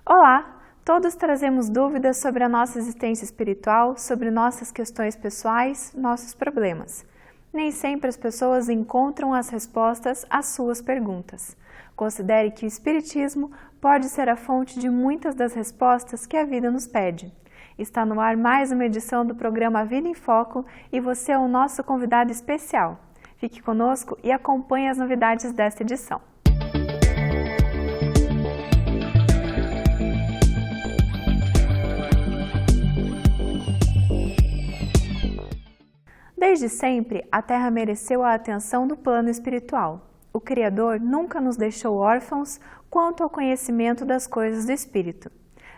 Olá! Todos trazemos dúvidas sobre a nossa existência espiritual, sobre nossas questões pessoais, nossos problemas. Nem sempre as pessoas encontram as respostas às suas perguntas. Considere que o Espiritismo pode ser a fonte de muitas das respostas que a vida nos pede. Está no ar mais uma edição do programa Vida em Foco e você é o nosso convidado especial. Fique conosco e acompanhe as novidades desta edição. Desde sempre, a Terra mereceu a atenção do plano espiritual. O Criador nunca nos deixou órfãos quanto ao conhecimento das coisas do Espírito.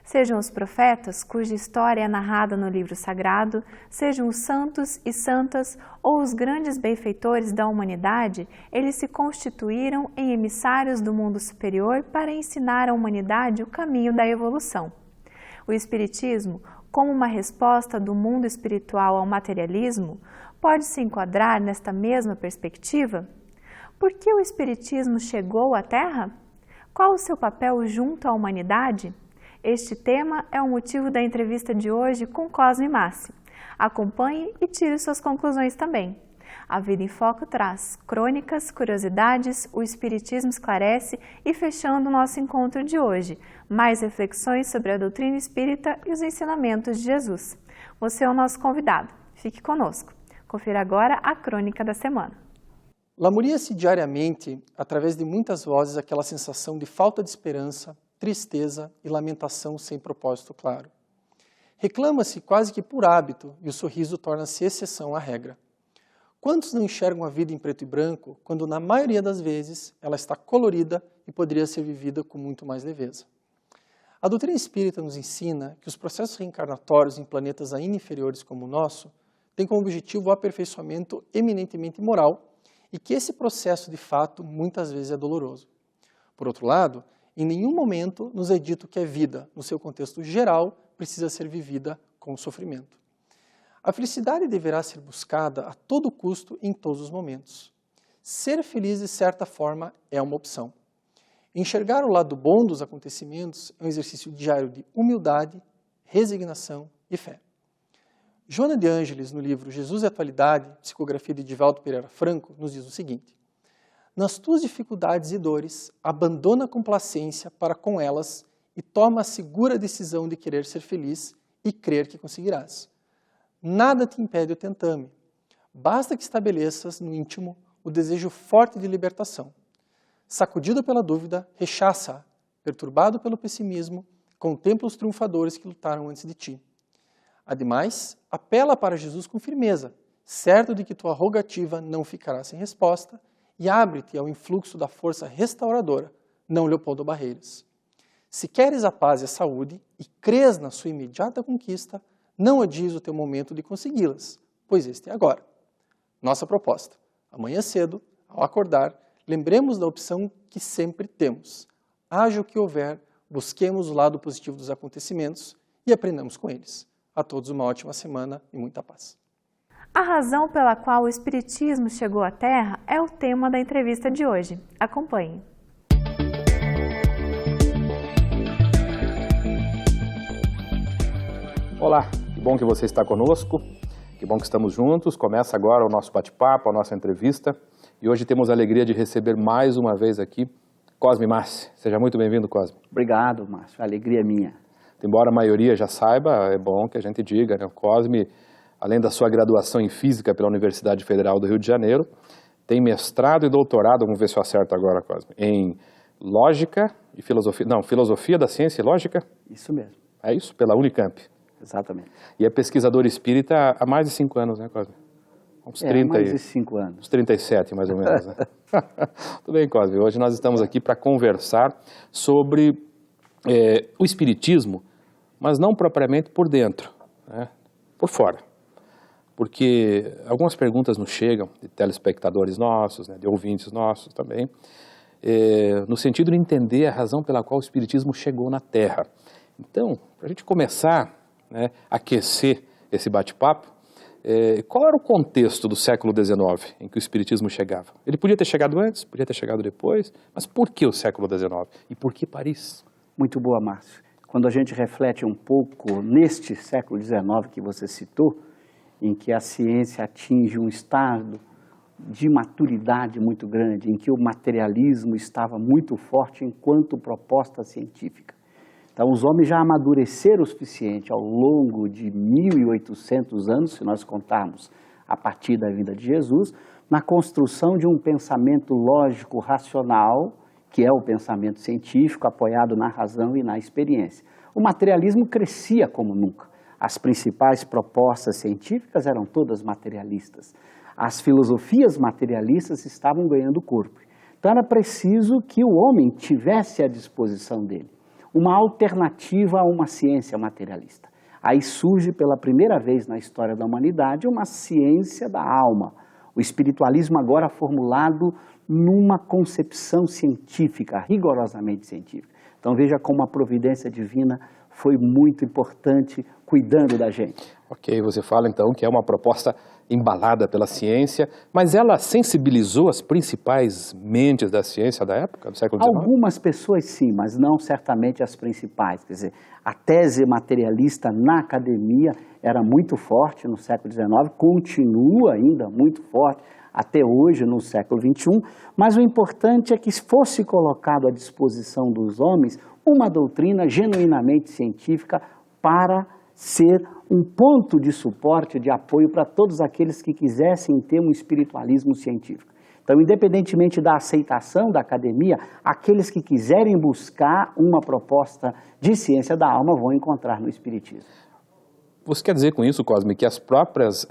Sejam os profetas, cuja história é narrada no livro sagrado, sejam os santos e santas ou os grandes benfeitores da humanidade, eles se constituíram em emissários do mundo superior para ensinar à humanidade o caminho da evolução. O Espiritismo, como uma resposta do mundo espiritual ao materialismo, pode se enquadrar nesta mesma perspectiva? Por que o Espiritismo chegou à Terra? Qual o seu papel junto à humanidade? Este tema é o motivo da entrevista de hoje com Cosme Massi. Acompanhe e tire suas conclusões também. A Vida em Foco traz crônicas, curiosidades, o Espiritismo esclarece e, fechando o nosso encontro de hoje, mais reflexões sobre a doutrina espírita e os ensinamentos de Jesus. Você é o nosso convidado. Fique conosco. Confira agora a crônica da semana. Lamuria-se diariamente, através de muitas vozes, aquela sensação de falta de esperança, tristeza e lamentação sem propósito claro. Reclama-se quase que por hábito e o sorriso torna-se exceção à regra. Quantos não enxergam a vida em preto e branco, quando na maioria das vezes ela está colorida e poderia ser vivida com muito mais leveza? A doutrina espírita nos ensina que os processos reencarnatórios em planetas ainda inferiores como o nosso têm como objetivo o aperfeiçoamento eminentemente moral e que esse processo, de fato, muitas vezes é doloroso. Por outro lado, em nenhum momento nos é dito que a vida, no seu contexto geral, precisa ser vivida com sofrimento. A felicidade deverá ser buscada a todo custo em todos os momentos. Ser feliz, de certa forma, é uma opção. Enxergar o lado bom dos acontecimentos é um exercício diário de humildade, resignação e fé. Joana de Ângeles, no livro Jesus e Atualidade, psicografia de Divaldo Pereira Franco, nos diz o seguinte: nas tuas dificuldades e dores, abandona a complacência para com elas e toma a segura decisão de querer ser feliz e crer que conseguirás. Nada te impede o tentame. Basta que estabeleças no íntimo o desejo forte de libertação. Sacudido pela dúvida, rechaça-a. Perturbado pelo pessimismo, contempla os triunfadores que lutaram antes de ti. Ademais, apela para Jesus com firmeza, certo de que tua rogativa não ficará sem resposta, e abre-te ao influxo da força restauradora, não Leopoldo Barreiras. Se queres a paz e a saúde, e crês na sua imediata conquista, não adies o teu momento de consegui-las, pois este é agora. Nossa proposta: amanhã cedo, ao acordar, lembremos da opção que sempre temos. Haja o que houver, busquemos o lado positivo dos acontecimentos e aprendamos com eles. A todos uma ótima semana e muita paz. A razão pela qual o Espiritismo chegou à Terra é o tema da entrevista de hoje. Acompanhe. Olá, que bom que você está conosco, que bom que estamos juntos. Começa agora o nosso bate-papo, a nossa entrevista. E hoje temos a alegria de receber mais uma vez aqui Cosme Massi. Seja muito bem-vindo, Cosme. Obrigado, Márcio. A alegria é minha. Embora a maioria já saiba, é bom que a gente diga, né? O Cosme, além da sua graduação em Física pela Universidade Federal do Rio de Janeiro, tem mestrado e doutorado, vamos ver se eu acerto agora, Cosme, em Lógica e Filosofia, não, Filosofia da Ciência e Lógica? Isso mesmo. É isso? Pela Unicamp. Exatamente. E é pesquisador espírita há mais de 5 anos, né, Cosme? Uns 30 mais de 5 anos. Uns 37, mais ou menos, né? Tudo bem, Cosme. Hoje nós estamos aqui para conversar sobre o Espiritismo, mas não propriamente por dentro, né? Por fora. Porque algumas perguntas nos chegam de telespectadores nossos, né, de ouvintes nossos também, no sentido de entender a razão pela qual o Espiritismo chegou na Terra. Então, para a gente começar, né, a aquecer esse bate-papo, qual era o contexto do século XIX em que o Espiritismo chegava? Ele podia ter chegado antes, podia ter chegado depois, mas por que o século XIX? E por que Paris? Muito boa, Márcio. quando a gente reflete um pouco neste século XIX que você citou, em que a ciência atinge um estado de maturidade muito grande, em que o materialismo estava muito forte enquanto proposta científica. Então, os homens já amadureceram o suficiente ao longo de 1.800 anos, se nós contarmos a partir da vinda de Jesus, na construção de um pensamento lógico, racional, que é o pensamento científico, apoiado na razão e na experiência. O materialismo crescia como nunca. As principais propostas científicas eram todas materialistas. As filosofias materialistas estavam ganhando corpo. Então, era preciso que o homem tivesse à disposição dele uma alternativa a uma ciência materialista. Aí surge pela primeira vez na história da humanidade uma ciência da alma. O espiritualismo agora formulado numa concepção científica, rigorosamente científica. Então veja como a providência divina foi muito importante cuidando da gente. Ok, você fala então que é uma proposta embalada pela ciência, mas ela sensibilizou as principais mentes da ciência da época, do século XIX? Algumas pessoas sim, mas não certamente as principais. Quer dizer, a tese materialista na academia era muito forte no século XIX, continua ainda muito forte até hoje no século XXI, mas o importante é que fosse colocado à disposição dos homens uma doutrina genuinamente científica para ser um ponto de suporte, de apoio para todos aqueles que quisessem ter um espiritualismo científico. Então, independentemente da aceitação da academia, aqueles que quiserem buscar uma proposta de ciência da alma vão encontrar no espiritismo. Você quer dizer com isso, Cosme, que as próprias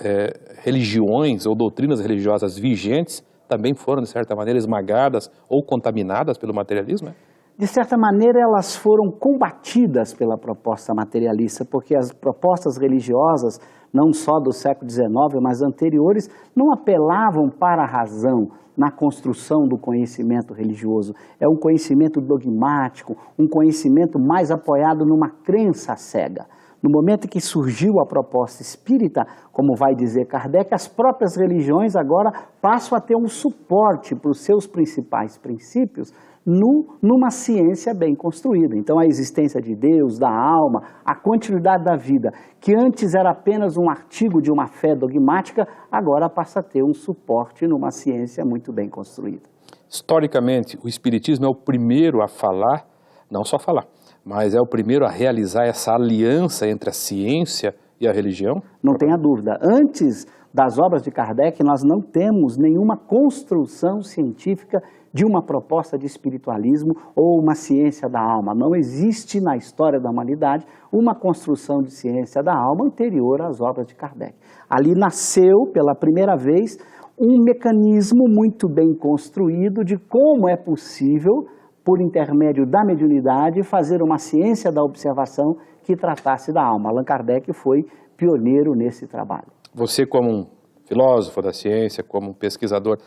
religiões ou doutrinas religiosas vigentes também foram, de certa maneira, esmagadas ou contaminadas pelo materialismo? De certa maneira, elas foram combatidas pela proposta materialista, porque as propostas religiosas, não só do século XIX, mas anteriores, não apelavam para a razão na construção do conhecimento religioso. É um conhecimento dogmático, um conhecimento mais apoiado numa crença cega. No momento em que surgiu a proposta espírita, como vai dizer Kardec, as próprias religiões agora passam a ter um suporte para os seus principais princípios numa ciência bem construída. Então, a existência de Deus, da alma, a continuidade da vida, que antes era apenas um artigo de uma fé dogmática, agora passa a ter um suporte numa ciência muito bem construída. Historicamente, o espiritismo é o primeiro a falar, não só falar, mas é o primeiro a realizar essa aliança entre a ciência e a religião? Não tenha dúvida. Antes das obras de Kardec, nós não temos nenhuma construção científica de uma proposta de espiritualismo ou uma ciência da alma. Não existe na história da humanidade uma construção de ciência da alma anterior às obras de Kardec. Ali nasceu, pela primeira vez, um mecanismo muito bem construído de como é possível, por intermédio da mediunidade, fazer uma ciência da observação que tratasse da alma. Allan Kardec foi pioneiro nesse trabalho. Você, como um filósofo da ciência, como um pesquisador,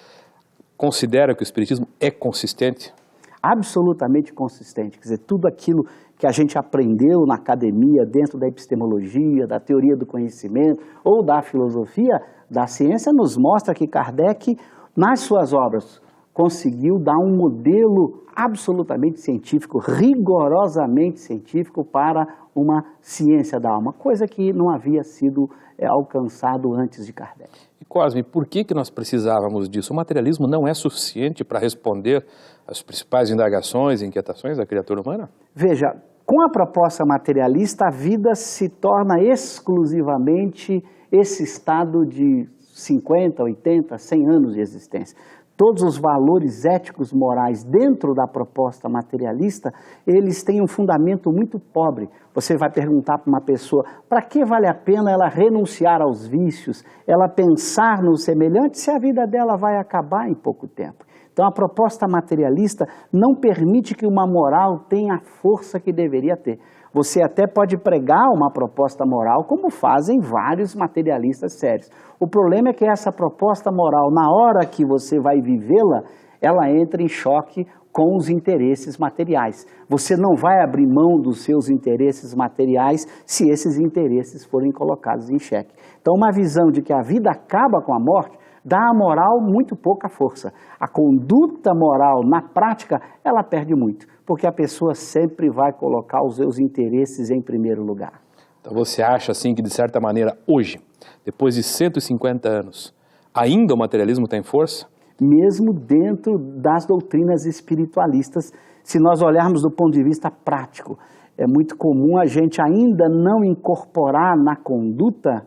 considera que o espiritismo é consistente? Absolutamente consistente. Quer dizer, tudo aquilo que a gente aprendeu na academia, dentro da epistemologia, da teoria do conhecimento ou da filosofia, da ciência, nos mostra que Kardec, nas suas obras, conseguiu dar um modelo absolutamente científico, rigorosamente científico para uma ciência da alma, coisa que não havia sido alcançado antes de Kardec. E Cosme, por que nós precisávamos disso? O materialismo não é suficiente para responder às principais indagações e inquietações da criatura humana? Veja, com a proposta materialista, a vida se torna exclusivamente esse estado de 50, 80, 100 anos de existência. Todos os valores éticos morais dentro da proposta materialista, eles têm um fundamento muito pobre. Você vai perguntar para uma pessoa, para que vale a pena ela renunciar aos vícios, ela pensar no semelhante, se a vida dela vai acabar em pouco tempo? Então, a proposta materialista não permite que uma moral tenha a força que deveria ter. Você até pode pregar uma proposta moral, como fazem vários materialistas sérios. O problema é que essa proposta moral, na hora que você vai vivê-la, ela entra em choque com os interesses materiais. Você não vai abrir mão dos seus interesses materiais se esses interesses forem colocados em xeque. Então, uma visão de que a vida acaba com a morte dá à moral muito pouca força. A conduta moral, na prática, ela perde muito. porque a pessoa sempre vai colocar os seus interesses em primeiro lugar. Então você acha assim que de certa maneira hoje, depois de 150 anos, ainda o materialismo tem força? Mesmo dentro das doutrinas espiritualistas, se nós olharmos do ponto de vista prático, é muito comum a gente ainda não incorporar na conduta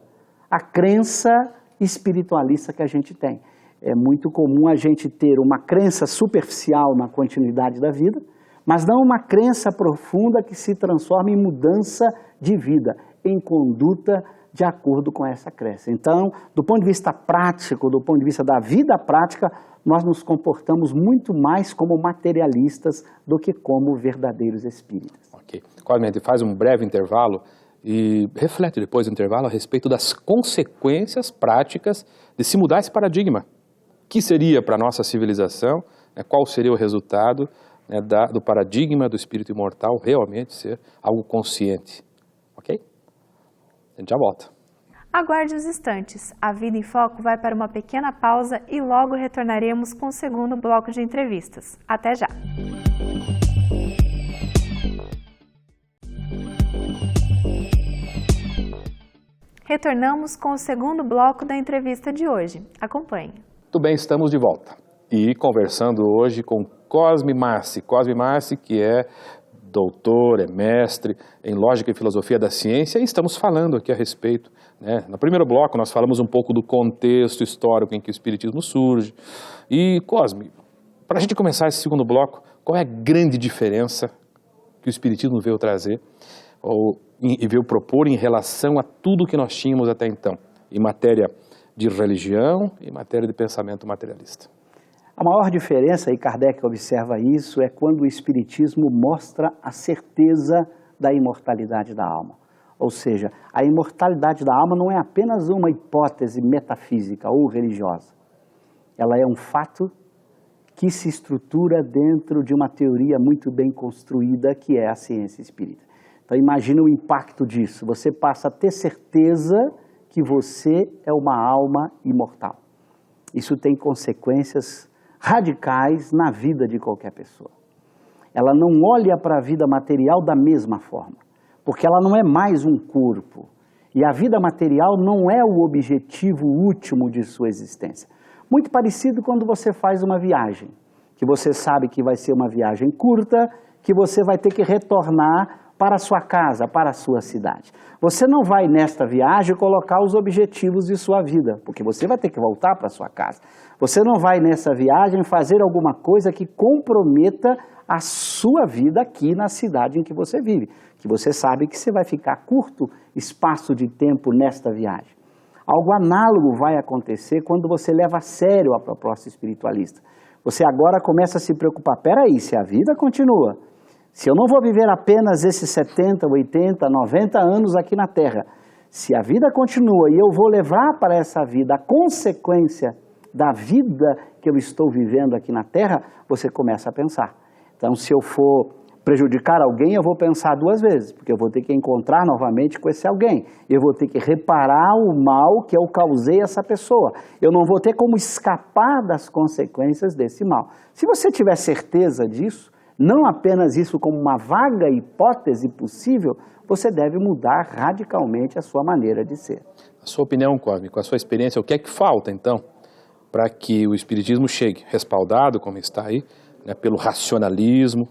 a crença espiritualista que a gente tem. É muito comum a gente ter uma crença superficial na continuidade da vida, mas não uma crença profunda que se transforma em mudança de vida, em conduta de acordo com essa crença. Então, do ponto de vista prático, do ponto de vista da vida prática, nós nos comportamos muito mais como materialistas do que como verdadeiros espíritas. Ok. Cosme, faz um breve intervalo e reflete depois do intervalo a respeito das consequências práticas de se mudar esse paradigma. O que seria para a nossa civilização, né, qual seria o resultado, né, do paradigma do espírito imortal realmente ser algo consciente. Ok? A gente já volta. Aguarde uns instantes. A Vida em Foco vai para uma pequena pausa e logo retornaremos com o segundo bloco de entrevistas. Até já! Retornamos com o segundo bloco da entrevista de hoje. Acompanhe. Muito bem, estamos de volta. E conversando hoje com Cosme Marci. Cosme Marci, que é doutor, é mestre em Lógica e Filosofia da Ciência, e estamos falando aqui a respeito, né? No primeiro bloco nós falamos um pouco do contexto histórico em que o Espiritismo surge. E, Cosme, para a gente começar esse segundo bloco, qual é a grande diferença que o Espiritismo veio trazer e veio propor em relação a tudo que nós tínhamos até então, em matéria de religião e matéria de pensamento materialista? A maior diferença, e Kardec observa isso, é quando o Espiritismo mostra a certeza da imortalidade da alma. Ou seja, a imortalidade da alma não é apenas uma hipótese metafísica ou religiosa. Ela é um fato que se estrutura dentro de uma teoria muito bem construída, que é a ciência espírita. Então imagine o impacto disso. Você passa a ter certeza que você é uma alma imortal. Isso tem consequências radicais na vida de qualquer pessoa. Ela não olha para a vida material da mesma forma, porque ela não é mais um corpo. E a vida material não é o objetivo último de sua existência. Muito parecido quando você faz uma viagem, que você sabe que vai ser uma viagem curta, que você vai ter que retornar para a sua casa, para a sua cidade. Você não vai nesta viagem colocar os objetivos de sua vida, porque você vai ter que voltar para a sua casa. Você não vai nessa viagem fazer alguma coisa que comprometa a sua vida aqui na cidade em que você vive, que você sabe que você vai ficar curto espaço de tempo nesta viagem. Algo análogo vai acontecer quando você leva a sério a proposta espiritualista. Você agora começa a se preocupar, peraí, se a vida continua, se eu não vou viver apenas esses 70, 80, 90 anos aqui na Terra, se a vida continua e eu vou levar para essa vida a consequência da vida que eu estou vivendo aqui na Terra, você começa a pensar. Então, se eu for prejudicar alguém, eu vou pensar duas vezes, porque eu vou ter que encontrar novamente com esse alguém. Eu vou ter que reparar o mal que eu causei a essa pessoa. Eu não vou ter como escapar das consequências desse mal. Se você tiver certeza disso, não apenas isso como uma vaga hipótese possível, você deve mudar radicalmente a sua maneira de ser. A sua opinião, Cosme, com a sua experiência, o que é que falta, então, para que o Espiritismo chegue, respaldado, como está aí, né, pelo racionalismo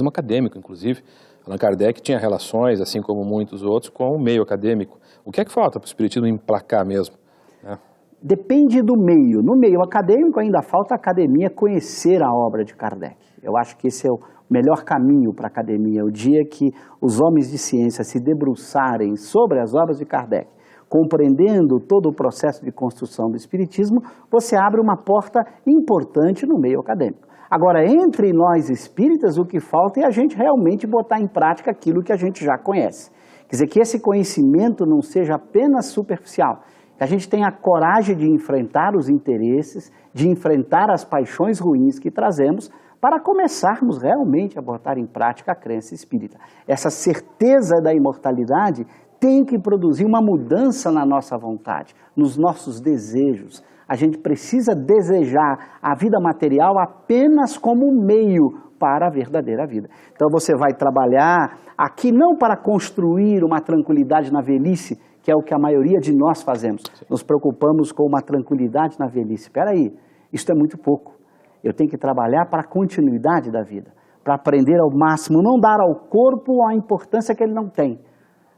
acadêmico, inclusive? Allan Kardec tinha relações, assim como muitos outros, com o meio acadêmico. O que é que falta para o Espiritismo emplacar mesmo, né? Depende do meio. No meio acadêmico ainda falta a academia conhecer a obra de Kardec. Eu acho que esse é o melhor caminho para a academia. O dia que os homens de ciência se debruçarem sobre as obras de Kardec, compreendendo todo o processo de construção do Espiritismo, você abre uma porta importante no meio acadêmico. Agora, entre nós espíritas, o que falta é a gente realmente botar em prática aquilo que a gente já conhece. Quer dizer, que esse conhecimento não seja apenas superficial, que a gente tenha a coragem de enfrentar os interesses, de enfrentar as paixões ruins que trazemos, para começarmos realmente a botar em prática a crença espírita. Essa certeza da imortalidade tem que produzir uma mudança na nossa vontade, nos nossos desejos. A gente precisa desejar a vida material apenas como um meio para a verdadeira vida. Então você vai trabalhar aqui não para construir uma tranquilidade na velhice, que é o que a maioria de nós fazemos. Nos preocupamos com uma tranquilidade na velhice. Espera aí, isso é muito pouco. Eu tenho que trabalhar para a continuidade da vida, para aprender ao máximo, não dar ao corpo a importância que ele não tem.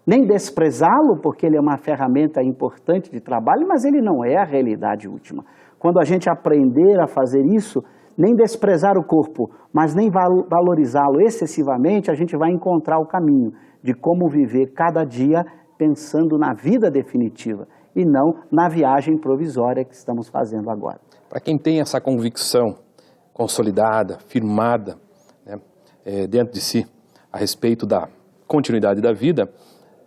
Nem desprezá-lo, porque ele é uma ferramenta importante de trabalho, mas ele não é a realidade última. Quando a gente aprender a fazer isso, nem desprezar o corpo, mas nem valorizá-lo excessivamente, a gente vai encontrar o caminho de como viver cada dia pensando na vida definitiva e não na viagem provisória que estamos fazendo agora. Para quem tem essa convicção consolidada, firmada, né, dentro de si, a respeito da continuidade da vida,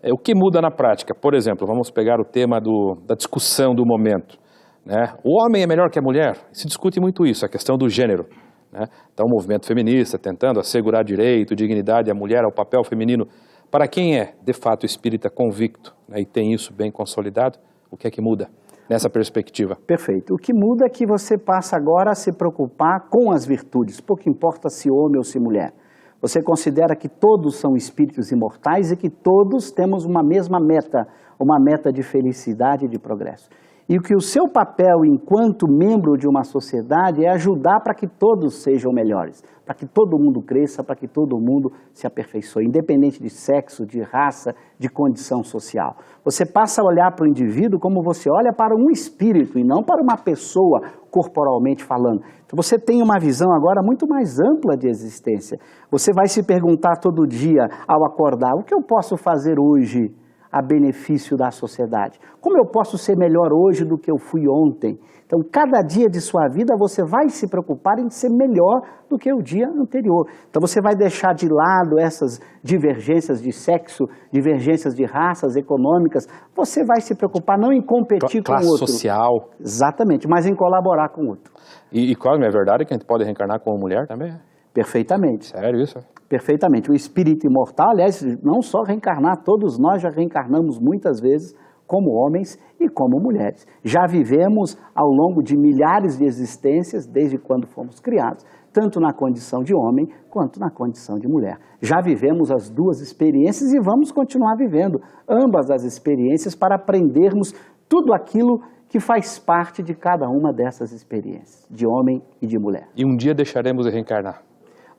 o que muda na prática? Por exemplo, vamos pegar o tema da discussão do momento. Né? O homem é melhor que a mulher? Se discute muito isso, a questão do gênero. Né? Então o movimento feminista tentando assegurar direito, dignidade à mulher, ao papel feminino. Para quem é, de fato, espírita convicto, né, e tem isso bem consolidado, o que é que muda nessa perspectiva? Perfeito. O que muda é que você passa agora a se preocupar com as virtudes, pouco importa se homem ou se mulher. Você considera que todos são espíritos imortais e que todos temos uma mesma meta, uma meta de felicidade e de progresso. E que o seu papel enquanto membro de uma sociedade é ajudar para que todos sejam melhores, para que todo mundo cresça, para que todo mundo se aperfeiçoe, independente de sexo, de raça, de condição social. Você passa a olhar para o indivíduo como você olha para um espírito e não para uma pessoa corporalmente falando. Então você tem uma visão agora muito mais ampla de existência. Você vai se perguntar todo dia ao acordar, o que eu posso fazer hoje a benefício da sociedade? Como eu posso ser melhor hoje do que eu fui ontem? Então, cada dia de sua vida você vai se preocupar em ser melhor do que o dia anterior. Então, você vai deixar de lado essas divergências de sexo, divergências de raças econômicas. Você vai se preocupar não em competir com o outro. Classe social. Exatamente, mas em colaborar com o outro. E quase é verdade que a gente pode reencarnar como mulher também? Perfeitamente. Sério isso? Perfeitamente. O espírito imortal, aliás, não só reencarnar, todos nós já reencarnamos muitas vezes como homens e como mulheres. Já vivemos ao longo de milhares de existências, desde quando fomos criados, tanto na condição de homem quanto na condição de mulher. Já vivemos as duas experiências e vamos continuar vivendo ambas as experiências para aprendermos tudo aquilo que faz parte de cada uma dessas experiências, de homem e de mulher. E um dia deixaremos de reencarnar?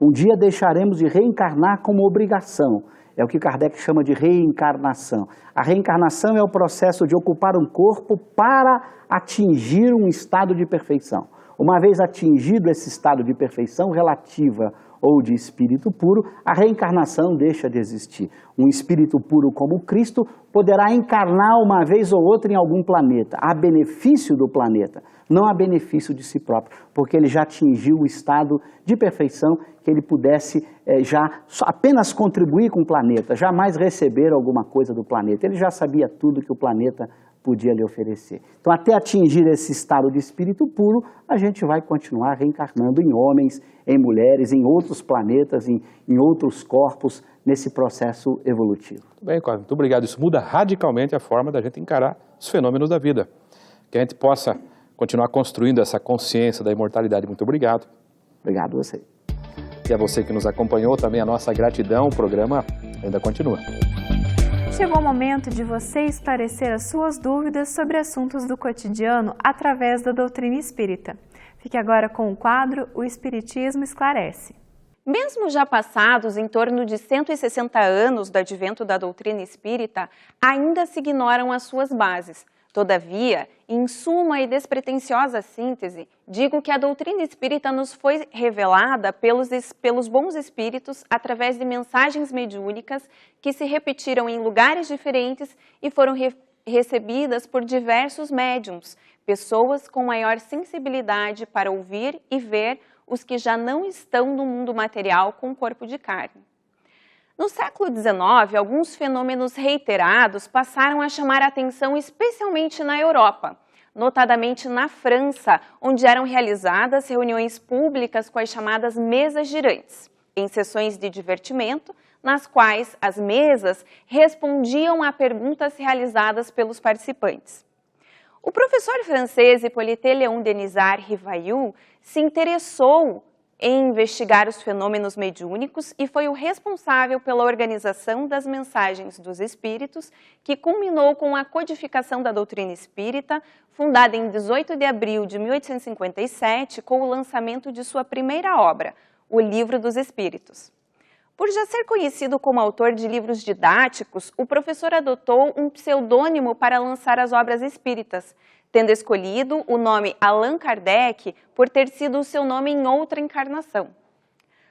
Um dia deixaremos de reencarnar como obrigação. É o que Kardec chama de reencarnação. A reencarnação é o processo de ocupar um corpo para atingir um estado de perfeição. Uma vez atingido esse estado de perfeição relativa ou de espírito puro, a reencarnação deixa de existir. Um espírito puro como Cristo poderá encarnar uma vez ou outra em algum planeta, a benefício do planeta, não a benefício de si próprio, porque ele já atingiu o estado de perfeição que ele pudesse apenas contribuir com o planeta, jamais receber alguma coisa do planeta. Ele já sabia tudo que o planeta podia lhe oferecer. Então, até atingir esse estado de espírito puro, a gente vai continuar reencarnando em homens, em mulheres, em outros planetas, em outros corpos, nesse processo evolutivo. Muito bem, Cosme, muito obrigado. Isso muda radicalmente a forma da gente encarar os fenômenos da vida. Que a gente possa continuar construindo essa consciência da imortalidade. Muito obrigado. Obrigado a você. E a você que nos acompanhou, também a nossa gratidão. O programa ainda continua. Chegou o momento de você esclarecer as suas dúvidas sobre assuntos do cotidiano através da doutrina espírita. Fique agora com o quadro O Espiritismo Esclarece. Mesmo já passados em torno de 160 anos do advento da doutrina espírita, ainda se ignoram as suas bases. Todavia, em suma e despretensiosa síntese, digo que a doutrina espírita nos foi revelada pelos bons espíritos através de mensagens mediúnicas que se repetiram em lugares diferentes e foram recebidas por diversos médiums, pessoas com maior sensibilidade para ouvir e ver os que já não estão no mundo material com corpo de carne. No século XIX, alguns fenômenos reiterados passaram a chamar a atenção especialmente na Europa, notadamente na França, onde eram realizadas reuniões públicas com as chamadas mesas girantes, em sessões de divertimento, nas quais as mesas respondiam a perguntas realizadas pelos participantes. O professor francês Hippolyte Léon Denisard Rivail se interessou em investigar os fenômenos mediúnicos e foi o responsável pela organização das mensagens dos espíritos, que culminou com a codificação da doutrina espírita, fundada em 18 de abril de 1857, com o lançamento de sua primeira obra, o Livro dos Espíritos. Por já ser conhecido como autor de livros didáticos, o professor adotou um pseudônimo para lançar as obras espíritas, tendo escolhido o nome Allan Kardec por ter sido o seu nome em outra encarnação.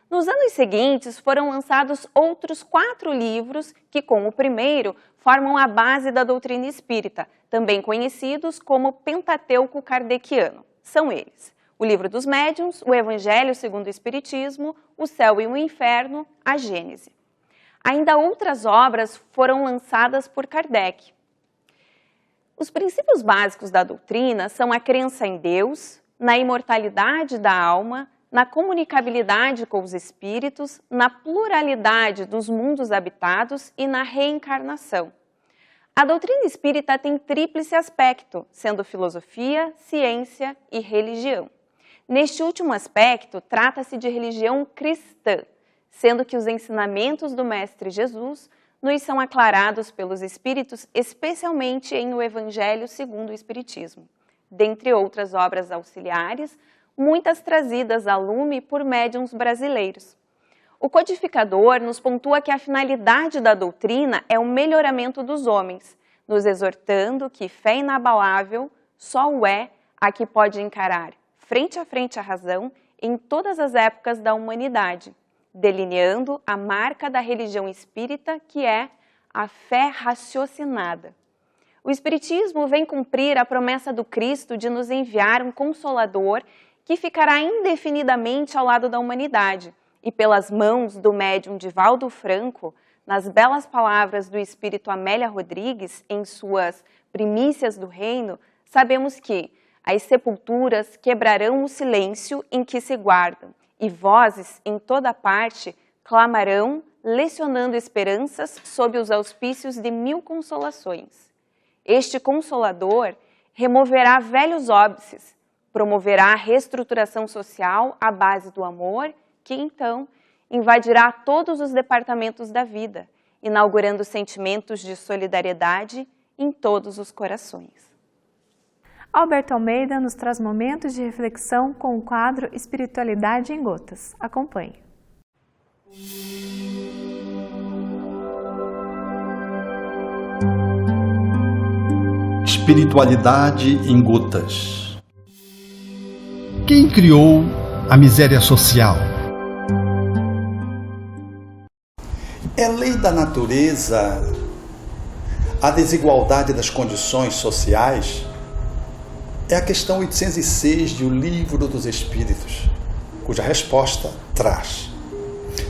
Nos anos seguintes, foram lançados outros 4 livros que, com o primeiro, formam a base da doutrina espírita, também conhecidos como Pentateuco Kardeciano. São eles: o Livro dos Médiuns, o Evangelho segundo o Espiritismo, o Céu e o Inferno, a Gênese. Ainda outras obras foram lançadas por Kardec. Os princípios básicos da doutrina são a crença em Deus, na imortalidade da alma, na comunicabilidade com os espíritos, na pluralidade dos mundos habitados e na reencarnação. A doutrina espírita tem tríplice aspecto, sendo filosofia, ciência e religião. Neste último aspecto, trata-se de religião cristã, sendo que os ensinamentos do Mestre Jesus nos são aclarados pelos Espíritos, especialmente em O Evangelho segundo o Espiritismo, dentre outras obras auxiliares, muitas trazidas a lume por médiuns brasileiros. O codificador nos pontua que a finalidade da doutrina é o melhoramento dos homens, nos exortando que fé inabalável só o é a que pode encarar frente a frente a razão em todas as épocas da humanidade, delineando a marca da religião espírita, que é a fé raciocinada. O Espiritismo vem cumprir a promessa do Cristo de nos enviar um Consolador que ficará indefinidamente ao lado da humanidade, e pelas mãos do médium Divaldo Franco, nas belas palavras do Espírito Amélia Rodrigues, em suas Primícias do Reino, sabemos que as sepulturas quebrarão o silêncio em que se guardam, e vozes em toda parte clamarão, lecionando esperanças sob os auspícios de 1000 consolações. Este Consolador removerá velhos óbices, promoverá a reestruturação social à base do amor, que então invadirá todos os departamentos da vida, inaugurando sentimentos de solidariedade em todos os corações. Alberto Almeida nos traz momentos de reflexão com o quadro Espiritualidade em Gotas. Acompanhe. Espiritualidade em Gotas. Quem criou a miséria social? É lei da natureza a desigualdade das condições sociais? É a questão 806 de O Livro dos Espíritos, cuja resposta traz: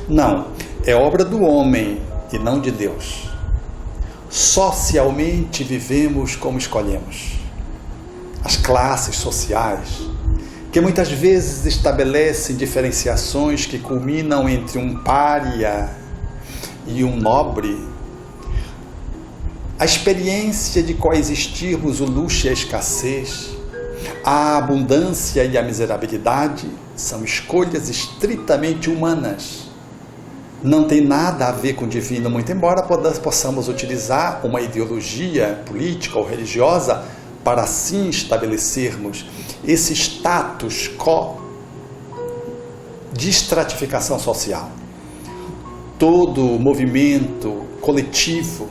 não, é obra do homem e não de Deus. Socialmente vivemos como escolhemos. As classes sociais, que muitas vezes estabelecem diferenciações que culminam entre um pária e um nobre, a experiência de coexistirmos o luxo e a escassez, a abundância e a miserabilidade são escolhas estritamente humanas. Não tem nada a ver com o divino, muito embora possamos utilizar uma ideologia política ou religiosa para assim estabelecermos esse status quo de estratificação social. Todo movimento coletivo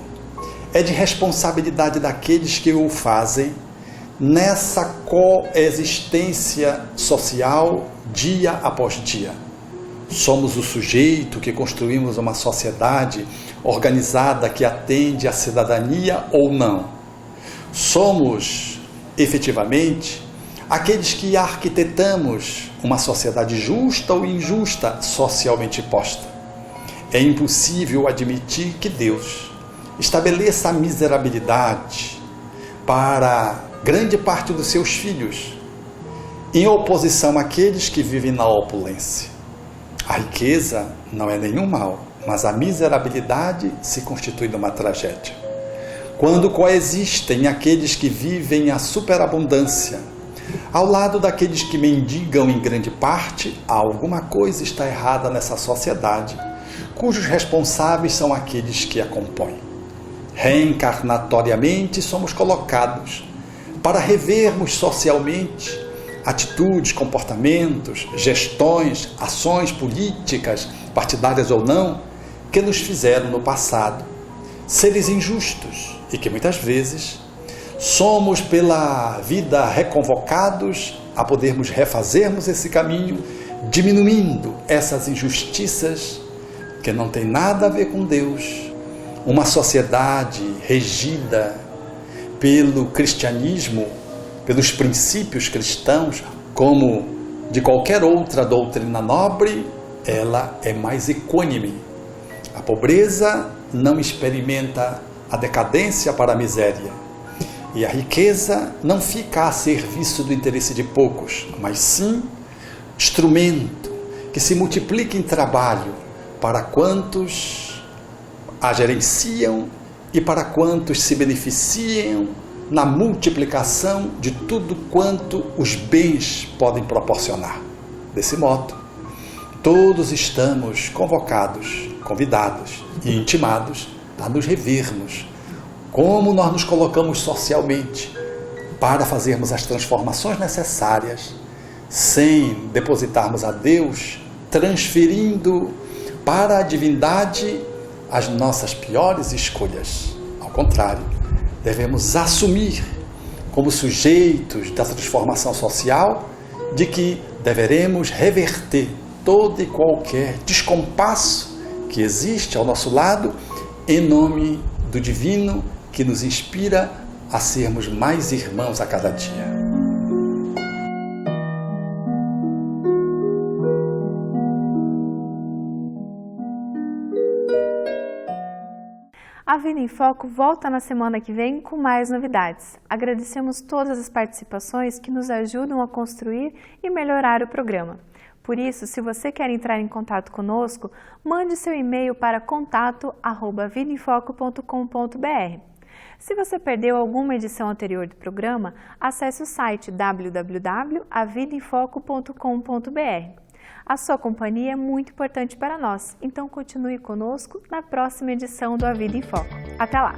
é de responsabilidade daqueles que o fazem nessa coexistência social dia após dia. Somos o sujeito que construímos uma sociedade organizada que atende à cidadania ou não. Somos, efetivamente, aqueles que arquitetamos uma sociedade justa ou injusta socialmente posta. É impossível admitir que Deus estabeleça a miserabilidade para grande parte dos seus filhos, em oposição àqueles que vivem na opulência. A riqueza não é nenhum mal, mas a miserabilidade se constitui numa tragédia. Quando coexistem aqueles que vivem a superabundância, Ao lado daqueles que mendigam em grande parte, alguma coisa está errada nessa sociedade, cujos responsáveis são aqueles que a compõem. Reencarnatoriamente somos colocados para revermos socialmente atitudes, comportamentos, gestões, ações políticas, partidárias ou não, que nos fizeram no passado seres injustos e que muitas vezes somos pela vida reconvocados a podermos refazermos esse caminho, diminuindo essas injustiças que não tem nada a ver com Deus. Uma sociedade regida pelo cristianismo, pelos princípios cristãos, como de qualquer outra doutrina nobre, ela é mais equânime. A pobreza não experimenta a decadência para a miséria. E a riqueza não fica a serviço do interesse de poucos, mas sim instrumento que se multiplica em trabalho para quantos a gerenciam e para quantos se beneficiam na multiplicação de tudo quanto os bens podem proporcionar. Desse modo, todos estamos convocados, convidados e intimados a nos revermos como nós nos colocamos socialmente para fazermos as transformações necessárias sem depositarmos a Deus, transferindo para a divindade as nossas piores escolhas. Ao contrário, devemos assumir como sujeitos da transformação social de que deveremos reverter todo e qualquer descompasso que existe ao nosso lado em nome do divino que nos inspira a sermos mais irmãos a cada dia. A Vida em Foco volta na semana que vem com mais novidades. Agradecemos todas as participações que nos ajudam a construir e melhorar o programa. Por isso, se você quer entrar em contato conosco, mande seu e-mail para contato@vidaemfoco.com.br. Se você perdeu alguma edição anterior do programa, acesse o site www.avidaemfoco.com.br. A sua companhia é muito importante para nós, então continue conosco na próxima edição do A Vida em Foco. Até lá!